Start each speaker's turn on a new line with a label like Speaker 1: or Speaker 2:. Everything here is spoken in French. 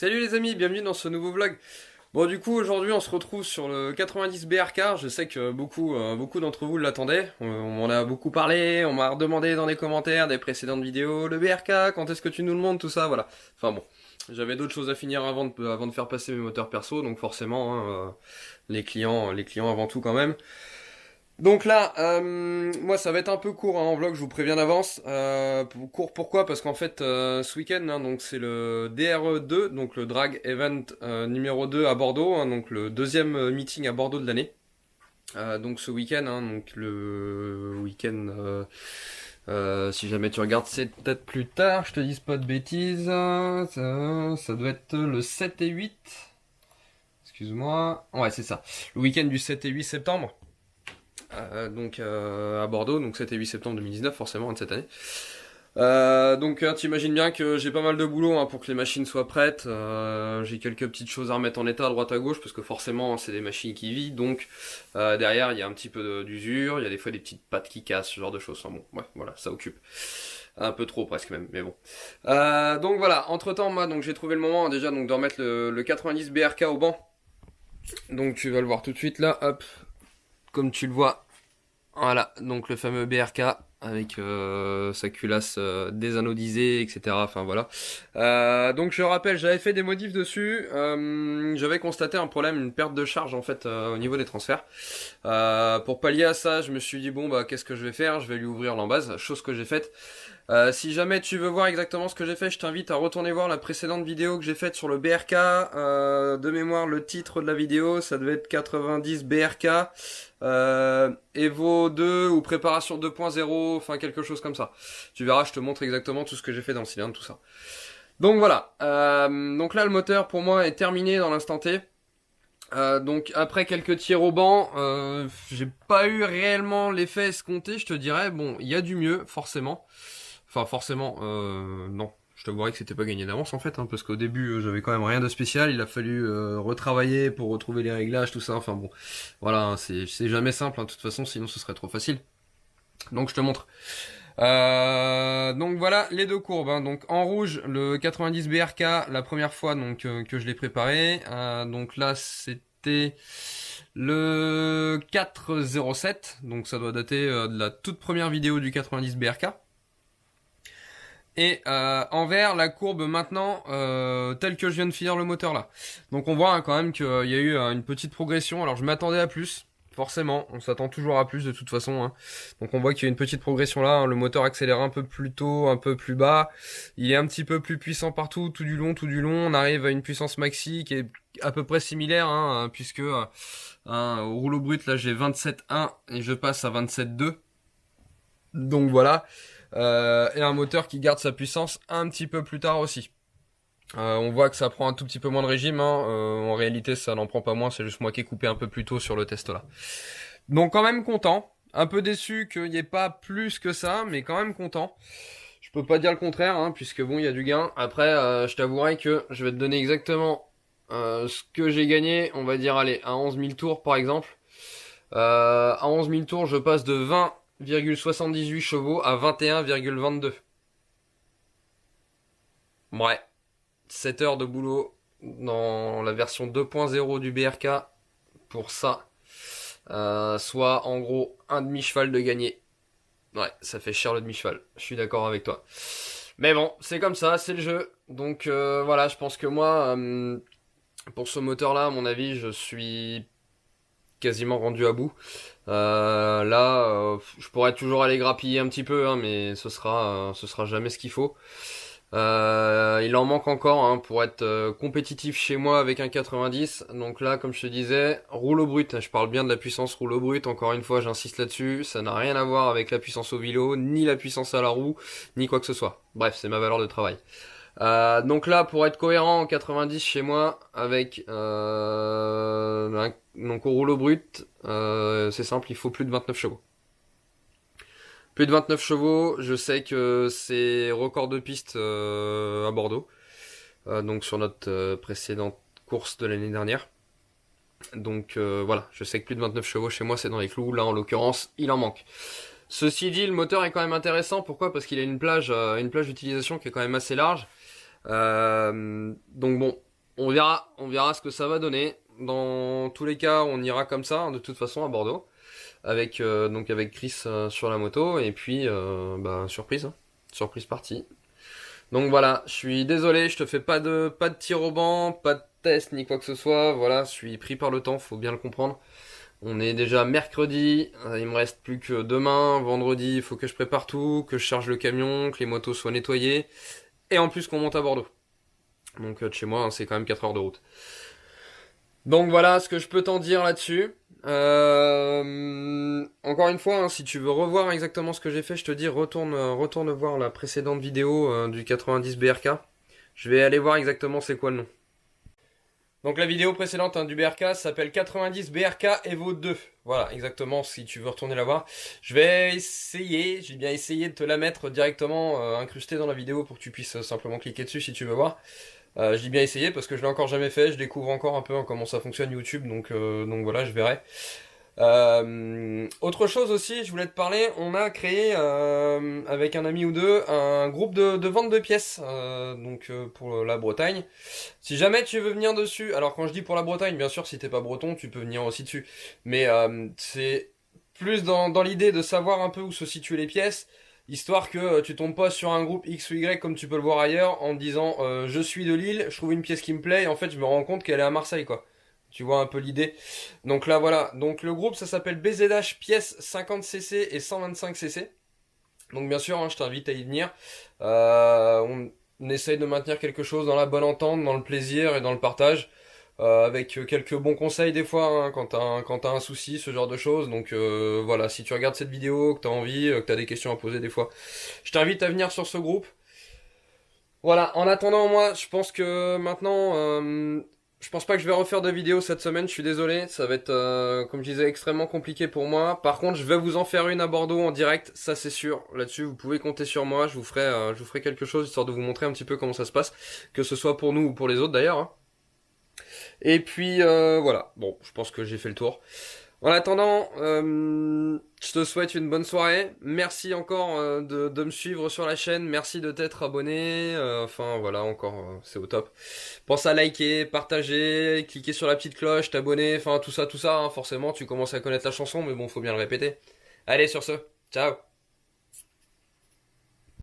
Speaker 1: Salut les amis, bienvenue dans ce nouveau vlog. Bon du coup aujourd'hui on se retrouve sur le 90 BRK, je sais que beaucoup d'entre vous l'attendaient, on m'en a beaucoup parlé, on m'a redemandé dans les commentaires des précédentes vidéos, le BRK, quand est-ce que tu nous le montres, tout ça, voilà. Enfin bon, j'avais d'autres choses à finir avant de faire passer mes moteurs perso, donc forcément, les clients avant tout quand même. Donc là, moi ça va être un peu court en vlog, je vous préviens d'avance. Court pourquoi? Parce qu'en fait ce week-end, donc c'est le DRE2, donc le Drag Event numéro 2 à Bordeaux, donc le deuxième meeting à Bordeaux de l'année. Donc ce week-end, donc le week-end, si jamais tu regardes c'est peut-être plus tard, je te dis pas de bêtises, ça doit être le 7 et 8, excuse-moi, ouais c'est ça, le week-end du 7 et 8 septembre. À Bordeaux, donc 7 et 8 septembre 2019 forcément de cette année. T'imagines bien que j'ai pas mal de boulot pour que les machines soient prêtes. J'ai quelques petites choses à remettre en état à droite à gauche parce que forcément c'est des machines qui vivent. Donc derrière il y a un petit peu d'usure, il y a des fois des petites pattes qui cassent, ce genre de choses. Enfin bon, ouais, voilà, ça occupe. Un peu trop presque même, mais bon. Donc voilà, entre temps moi donc j'ai trouvé le moment déjà donc de remettre le 90 BRK au banc. Donc tu vas le voir tout de suite là, hop. Comme tu le vois, voilà, donc le fameux BRK avec sa culasse désanodisée, etc. Enfin voilà. Donc je rappelle, j'avais fait des modifs dessus. J'avais constaté un problème, une perte de charge en fait au niveau des transferts. Pour pallier à ça, je me suis dit bon bah qu'est-ce que je vais faire? Je vais lui ouvrir l'embase, chose que j'ai faite. Si jamais tu veux voir exactement ce que j'ai fait, je t'invite à retourner voir la précédente vidéo que j'ai faite sur le BRK. De mémoire, le titre de la vidéo, ça devait être 90 BRK, Evo 2 ou préparation 2.0, enfin quelque chose comme ça. Tu verras, je te montre exactement tout ce que j'ai fait dans le cylindre, tout ça. Donc voilà, donc là le moteur pour moi est terminé dans l'instant T. Donc après quelques tirs au banc, j'ai pas eu réellement l'effet escompté, je te dirais. Bon, il y a du mieux, forcément. Enfin forcément, non. Je t'avouerais que c'était pas gagné d'avance en fait, parce qu'au début j'avais quand même rien de spécial, il a fallu retravailler pour retrouver les réglages, tout ça, enfin bon, voilà, c'est jamais simple, de toute façon, sinon ce serait trop facile. Donc je te montre. Donc voilà les deux courbes, donc en rouge le 90 BRK la première fois que je l'ai préparé, donc là c'était le 407, donc ça doit dater de la toute première vidéo du 90 BRK. Et en vert la courbe maintenant telle que je viens de finir le moteur là. Donc on voit quand même qu'il y a eu une petite progression. Alors je m'attendais à plus, forcément, on s'attend toujours à plus de toute façon. Donc on voit qu'il y a une petite progression là, le moteur accélère un peu plus tôt, un peu plus bas. Il est un petit peu plus puissant partout, tout du long. On arrive à une puissance maxi qui est à peu près similaire, puisque au rouleau brut là j'ai 27.1 et je passe à 27.2. Donc voilà. Et un moteur qui garde sa puissance un petit peu plus tard aussi. On voit que ça prend un tout petit peu moins de régime, en réalité ça n'en prend pas moins, c'est juste moi qui ai coupé un peu plus tôt sur le test là. Donc quand même content, un peu déçu qu'il n'y ait pas plus que ça, mais quand même content. Je peux pas dire le contraire, puisque bon il y a du gain. Après je t'avouerai que je vais te donner exactement ce que j'ai gagné, on va dire allez à 11 000 tours par exemple. À 11 000 tours je passe de 20,78 chevaux à 21,22. Ouais, 7 heures de boulot dans la version 2.0 du BRK pour ça. Soit en gros un demi-cheval de gagné. Ouais, ça fait cher le demi-cheval, je suis d'accord avec toi. Mais bon, c'est comme ça, c'est le jeu. Donc voilà, je pense que moi, pour ce moteur-là, à mon avis, je suis quasiment rendu à bout. Je pourrais toujours aller grappiller un petit peu, mais ce sera jamais ce qu'il faut. Il en manque encore pour être compétitif chez moi avec un 90. Donc là, comme je te disais, rouleau brut. Je parle bien de la puissance rouleau brut. Encore une fois, j'insiste là-dessus. Ça n'a rien à voir avec la puissance au vélo, ni la puissance à la roue, ni quoi que ce soit. Bref, c'est ma valeur de travail. Donc là, pour être cohérent en 90 chez moi, avec donc au rouleau brut, c'est simple, il faut plus de 29 chevaux. Plus de 29 chevaux, je sais que c'est record de piste à Bordeaux, donc sur notre précédente course de l'année dernière. Donc voilà, je sais que plus de 29 chevaux chez moi c'est dans les clous, là en l'occurrence il en manque. Ceci dit, le moteur est quand même intéressant, pourquoi? Parce qu'il a une plage d'utilisation qui est quand même assez large. Donc bon, on verra ce que ça va donner. Dans tous les cas, on ira comme ça, hein, de toute façon, à Bordeaux. Donc avec Chris sur la moto. Et puis, surprise. Hein. Surprise partie. Donc voilà, je suis désolé, je te fais pas de tir au banc, pas de test ni quoi que ce soit. Voilà, je suis pris par le temps, faut bien le comprendre. On est déjà mercredi, il me reste plus que demain, vendredi, il faut que je prépare tout, que je charge le camion, que les motos soient nettoyées, et en plus qu'on monte à Bordeaux. Donc de chez moi, hein, c'est quand même 4 heures de route. Donc voilà ce que je peux t'en dire là-dessus. Encore une fois, hein, si tu veux revoir exactement ce que j'ai fait, je te dis retourne voir la précédente vidéo du 90 BRK. Je vais aller voir exactement c'est quoi le nom. Donc la vidéo précédente du BRK s'appelle 90 BRK Evo 2. Voilà, exactement, si tu veux retourner la voir. Je vais essayer, j'ai bien essayé de te la mettre directement incrustée dans la vidéo pour que tu puisses simplement cliquer dessus si tu veux voir. Je dis bien essayer parce que je l'ai encore jamais fait, je découvre encore un peu comment ça fonctionne YouTube, donc voilà, je verrai. Autre chose aussi, je voulais te parler, on a créé avec un ami ou deux un groupe de vente de pièces pour la Bretagne. Si jamais tu veux venir dessus, alors quand je dis pour la Bretagne, bien sûr si t'es pas breton tu peux venir aussi dessus, mais c'est plus dans l'idée de savoir un peu où se situent les pièces, histoire que tu tombes pas sur un groupe X ou Y comme tu peux le voir ailleurs en te disant je suis de Lille, je trouve une pièce qui me plaît et en fait je me rends compte qu'elle est à Marseille quoi. Tu vois un peu l'idée. Donc là voilà, donc le groupe ça s'appelle BZH pièces 50cc et 125cc. Donc bien sûr, hein, je t'invite à y venir. On essaye de maintenir quelque chose dans la bonne entente, dans le plaisir et dans le partage. Avec quelques bons conseils des fois hein, quand t'as un souci, ce genre de choses. Donc voilà, si tu regardes cette vidéo, que t'as envie, que t'as des questions à poser des fois, je t'invite à venir sur ce groupe. Voilà, en attendant moi, je pense que maintenant, je pense pas que je vais refaire de vidéo cette semaine, je suis désolé, ça va être, comme je disais, extrêmement compliqué pour moi. Par contre, je vais vous en faire une à Bordeaux en direct, ça c'est sûr. Là-dessus, vous pouvez compter sur moi, je vous ferai quelque chose histoire de vous montrer un petit peu comment ça se passe, que ce soit pour nous ou pour les autres d'ailleurs. Hein. Et puis voilà, bon, je pense que j'ai fait le tour. En attendant, je te souhaite une bonne soirée. Merci encore de me suivre sur la chaîne. Merci de t'être abonné. Enfin voilà, encore, c'est au top. Pense à liker, partager, cliquer sur la petite cloche, t'abonner. Enfin tout ça, hein. Forcément, tu commences à connaître la chanson, mais bon, faut bien le répéter. Allez, sur ce, ciao.